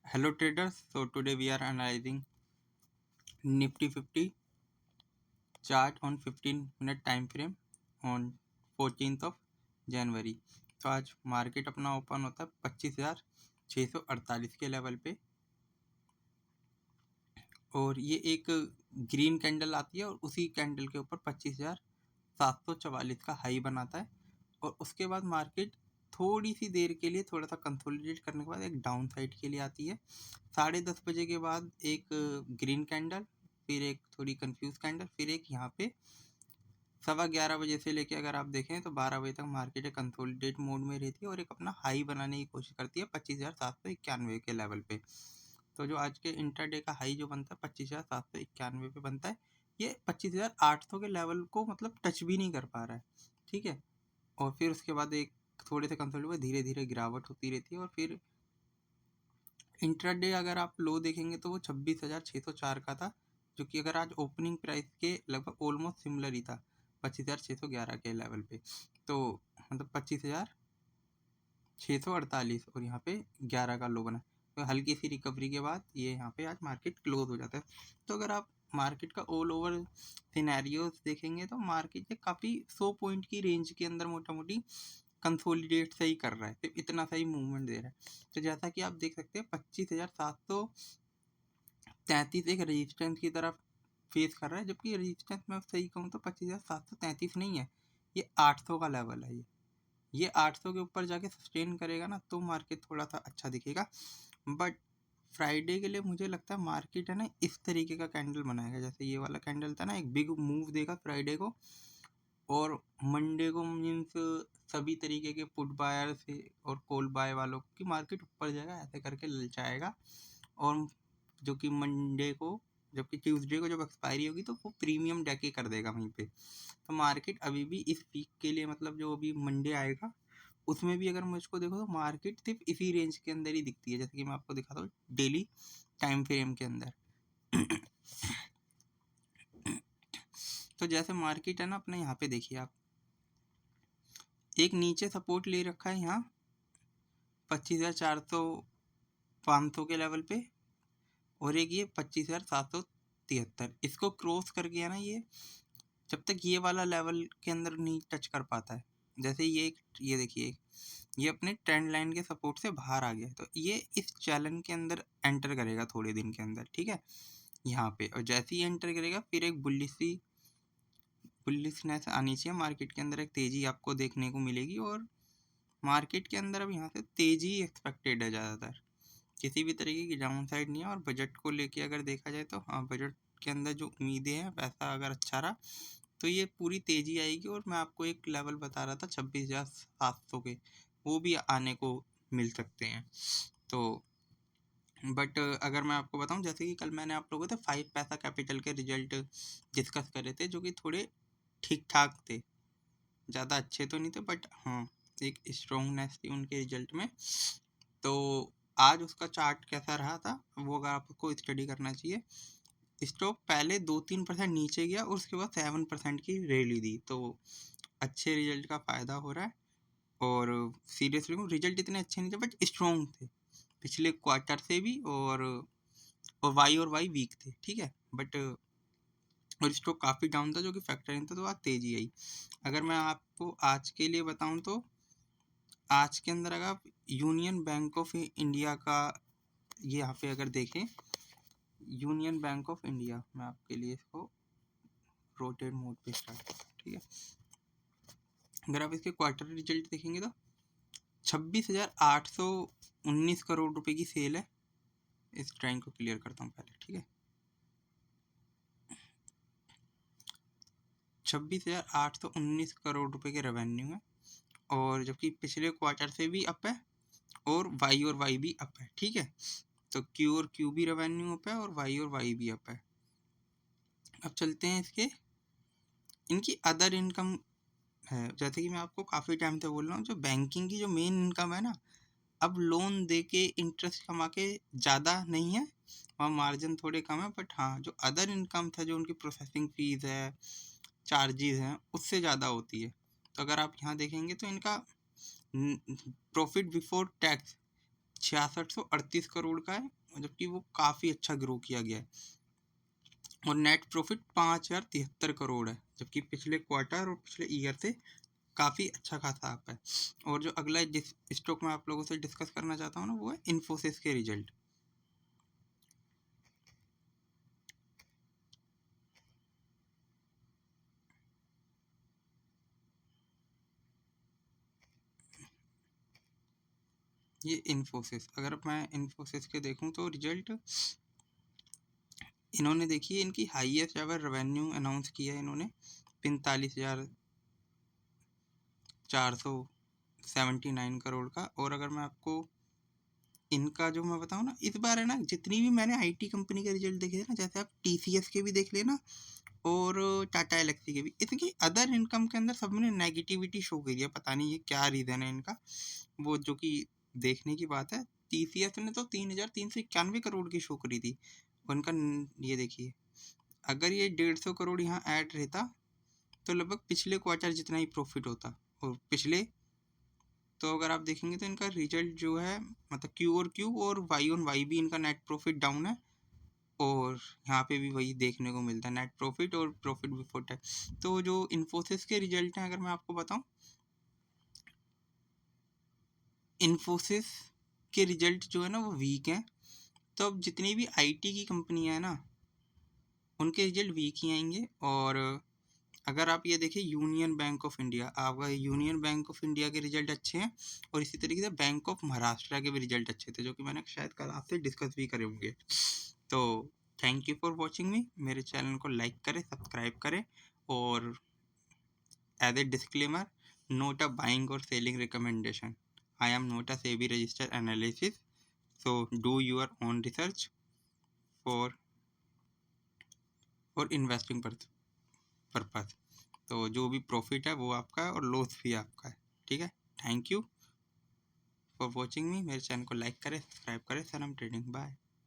Hello traders, so today we are analyzing Nifty 50 chart on 15-minute time frame on 14th of January। तो आज market अपना open होता है 25,648 के level पे और ये एक ग्रीन कैंडल आती है और उसी कैंडल के ऊपर 25,744 का हाई बनाता है और उसके बाद मार्केट थोड़ी सी देर के लिए थोड़ा सा कंसोलिडेट करने के बाद एक डाउन साइड के लिए आती है। 10:30 बजे के बाद एक ग्रीन कैंडल, फिर एक थोड़ी कंफ्यूज कैंडल, फिर एक यहाँ पे 11:15 बजे से लेके अगर आप देखें तो 12 बजे तक मार्केट एक कंसोलिडेट मोड में रहती है और एक अपना हाई बनाने की कोशिश करती है 25,791 के लेवल पे। तो जो आज के इंटरडे का हाई जो बनता है 25,791 पे बनता है, ये 25,800 के लेवल को मतलब टच भी नहीं कर पा रहा है, ठीक है। और फिर उसके बाद एक थोड़े से कंसोलिडेट हुए, धीरे धीरे गिरावट होती रहती है और फिर इंट्राडे अगर आप लो देखेंगे तो वो 26,604 का था, जो कि अगर आज ओपनिंग प्राइस के लगभग ऑलमोस्ट सिमिलर ही था 25,611 के लेवल पे। तो मतलब 25,648 और यहाँ पे 11 का लो बना, तो हल्की सी रिकवरी के बाद ये यहाँ पे आज मार्केट क्लोज हो जाता है। तो अगर आप मार्केट का ऑल ओवर सिनेरियोस देखेंगे तो मार्केट काफ़ी 100 पॉइंट की रेंज के अंदर मोटा मोटी कंसोलिडेट सही कर रहा है, सिर्फ इतना सही मूवमेंट दे रहा है। तो जैसा कि आप देख सकते हैं 25,733 एक रेजिस्टेंस की तरफ फेस कर रहा है, जबकि रेजिस्टेंस में सही कहूँ तो 25,733 नहीं है, ये 800 का लेवल है। ये 800 के ऊपर जाके सस्टेन करेगा ना तो मार्केट थोड़ा सा अच्छा दिखेगा। बट फ्राइडे के लिए मुझे लगता है मार्केट है ना इस तरीके का कैंडल बनाएगा, जैसे ये वाला कैंडल था ना, एक बिग मूव देगा फ्राइडे को और मंडे को मीन्स सभी तरीके के पुट बायर से और कॉल बाय वालों की मार्केट ऊपर जाएगा, ऐसे करके ललचाएगा। और जो कि मंडे को, जबकि ट्यूसडे को जब एक्सपायरी होगी तो वो प्रीमियम डेके कर देगा वहीं पे। तो मार्केट अभी भी इस वीक के लिए मतलब जो अभी मंडे आएगा उसमें भी अगर मुझको देखो तो मार्केट सिर्फ इसी रेंज के अंदर ही दिखती है, जैसे कि मैं आपको दिखाता हूँ डेली टाइम फ्रेम के अंदर। तो जैसे मार्केट है ना अपने यहाँ पे देखिए आप, एक नीचे सपोर्ट ले रखा है यहाँ 25,400 500 के लेवल पे और एक ये 25,773, इसको क्रॉस कर गया ना ये, जब तक ये वाला लेवल के अंदर नहीं टच कर पाता है, जैसे ये देखिए ये अपने ट्रेंड लाइन के सपोर्ट से बाहर आ गया, तो ये इस चैलेंज के अंदर एंटर करेगा थोड़े दिन के अंदर, ठीक है यहाँ पे। और जैसे ही एंटर करेगा फिर एक बुलिशनेस आनी चाहिए मार्केट के अंदर, एक तेजी आपको देखने को मिलेगी और मार्केट के अंदर अब यहाँ से तेजी एक्सपेक्टेड है ज़्यादातर, किसी भी तरीके की डाउन साइड नहीं है। और बजट को लेके अगर देखा जाए तो हाँ, बजट के अंदर जो उम्मीदें हैं पैसा अगर अच्छा रहा तो ये पूरी तेजी आएगी। और मैं आपको एक लेवल बता रहा था 26,700 के, वो भी आने को मिल सकते हैं। तो बट अगर मैं आपको बताऊं, जैसे कि कल मैंने आप लोगों से 5 पैसा कैपिटल के रिजल्ट डिस्कस करे थे, जो कि थोड़े ठीक ठाक थे, ज़्यादा अच्छे तो नहीं थे बट हाँ एक स्ट्रॉन्गनेस थी उनके रिजल्ट में। तो आज उसका चार्ट कैसा रहा था वो अगर आपको स्टडी करना चाहिए। स्टॉक पहले 2-3% नीचे गया और उसके बाद 7% की रैली दी, तो अच्छे रिजल्ट का फ़ायदा हो रहा है। और सीरियसली रिजल्ट इतने अच्छे नहीं थे बट स्ट्रॉन्ग थे पिछले क्वार्टर से भी, और वाई वीक थे, ठीक है। बट और स्टॉक काफ़ी डाउन था जो कि फैक्टर इन था, तो आज तेजी आई। अगर मैं आपको आज के लिए बताऊं तो आज के अंदर अगर आप यूनियन बैंक ऑफ इंडिया का ये यहाँ पे अगर देखें, यूनियन बैंक ऑफ इंडिया, मैं आपके लिए इसको रोटेट मोड पे स्टार्ट करता हूँ, ठीक है। अगर आप इसके क्वार्टर रिजल्ट देखेंगे तो 26,819 करोड़ रुपए की सेल है। इस ट्रेंड को क्लियर करता हूँ पहले, ठीक है। 26,819 करोड़ रुपए के रेवेन्यू है और जबकि पिछले क्वार्टर से भी अप है और वाई भी अप है, ठीक है। तो क्यू और क्यू भी रेवेन्यू अप है और वाई भी अप है। अब चलते हैं इनकी अदर इनकम है, जैसे कि मैं आपको काफ़ी टाइम से बोल रहा हूँ, जो बैंकिंग की जो मेन इनकम है ना, अब लोन दे के इंटरेस्ट कमा के ज़्यादा नहीं है, वहाँ मार्जिन थोड़े कम है, बट हाँ जो अदर इनकम था, जो उनकी प्रोसेसिंग फीस है, चार्जेस हैं, उससे ज़्यादा होती है। तो अगर आप यहाँ देखेंगे तो इनका प्रॉफिट बिफोर टैक्स 6638 करोड़ का है जबकि वो काफ़ी अच्छा ग्रो किया गया है। और नेट प्रॉफिट 5,073 करोड़ है, जबकि पिछले क्वार्टर और पिछले ईयर से काफ़ी अच्छा खासा अप है। और जो अगला जिस स्टॉक मैं आप लोगों से डिस्कस करना चाहता हूँ ना, वो है इन्फोसिस के रिजल्ट। ये इन्फोसिस, अगर मैं इन्फोसिस के देखूं तो रिजल्ट इन्होंने देखिए इनकी हाईएस्ट एवर रेवेन्यू अनाउंस किया है इन्होंने 45,479 करोड़ का। और अगर मैं आपको इनका जो मैं बताऊं ना, इस बार है ना, जितनी भी मैंने आईटी कंपनी के रिजल्ट देखे थे ना, जैसे आप टीसीएस के भी देख लेना और टाटा एलेक्सी के भी, इसकी अदर इनकम के अंदर सब में नेगेटिविटी शो करी है। पता नहीं ये क्या रीज़न है इनका, वो जो कि देखने की बात है। टीसीएस ने तो 3,391 करोड़ की शो करी थी। उनका ये देखिए, अगर ये 150 करोड़ यहाँ ऐड रहता तो लगभग पिछले क्वार्टर जितना ही प्रॉफिट होता। और पिछले तो अगर आप देखेंगे तो इनका रिजल्ट जो है, मतलब क्यू और क्यू और वाई ऑन वाई भी इनका नेट प्रॉफिट डाउन है। और यहाँ पे भी वही देखने को मिलता है, नेट प्रॉफिट और प्रॉफिट बिफोर टैक्स। तो जो इन्फोसिस के रिजल्ट हैं अगर मैं आपको बताऊं, इन्फोसिस के रिजल्ट जो है ना वो वीक हैं। तो अब जितनी भी आईटी की कंपनियां हैं ना, उनके रिजल्ट वीक ही आएंगे। और अगर आप ये देखिए यूनियन बैंक ऑफ इंडिया, आपका यूनियन बैंक ऑफ इंडिया के रिजल्ट अच्छे हैं। और इसी तरीके से बैंक ऑफ महाराष्ट्र के भी रिजल्ट अच्छे थे, जो कि मैंने शायद कल आपसे डिस्कस भी करे होंगे। तो thank you for watching me. मेरे चैनल को लाइक करें, सब्सक्राइब करें। और as a disclaimer, not a buying और selling recommendation. I am not a SEBI registered analysis, so do your own research for investing purpose. तो जो भी प्रॉफिट है वो आपका है और लॉस भी आपका है, ठीक है। Thank you for watching me. मेरे चैनल को लाइक करें, सब्सक्राइब करें। सनम ट्रेडिंग, बाय।